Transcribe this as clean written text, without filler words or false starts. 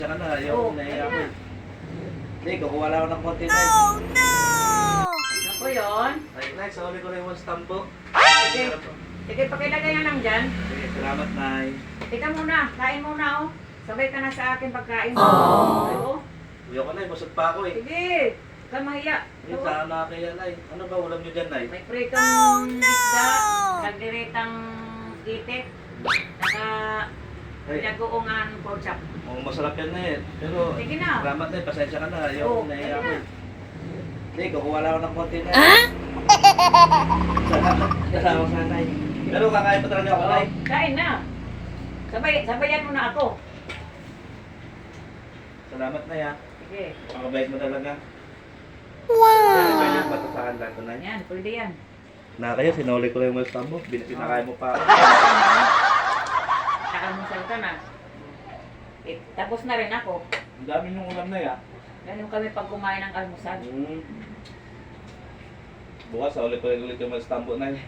Saka na, ayaw Oo, ko na ayun ako. na. Hindi, kukuha lang ako ng konti na. Ako yun. Ay, Nay, sorry ko lang yung stamp po. Sige. Sige, pakilagay na lang dyan. Sige, salamat, Nay. Tika muna, kain muna oh. Sabay ka na sa akin pagkain. Oo. Uyo ko, Nay, busog pa ako eh. Sige, huwag kang mahiya. Ay, sana kaya, Nay. Ano ba ulam nyo dyan, Nay? May pritong isda, nagdiritang itik, saka Ay, pinagoongan pork chop. oh, masarap yan, Nay. Pero, Sige na. salamat, Nay. Pasensya ka na. Ayaw Oo, ko na ayun ako. na. Hindi, kukuha lang ako ng konti na. Salamat sa Nay. Pero kakain pa talaga ako, Nay. Kain na. Sabayan mo na ako. Salamat, Nay, ha. Sige. Makabait mo talaga. Wow! Pwede ba ito sa kanila ito, Nay? Yan, pwede yan. Na kayo, sinuli ko lang yung stamp mo. Pinakain mo pa. Nakamusal ka na. Tapos na rin ako. Ang dami yung ulam na ya. Ganun kami pag kumain ng almusal. Bukas, ulit ko ulit yung stamp mo, Nay.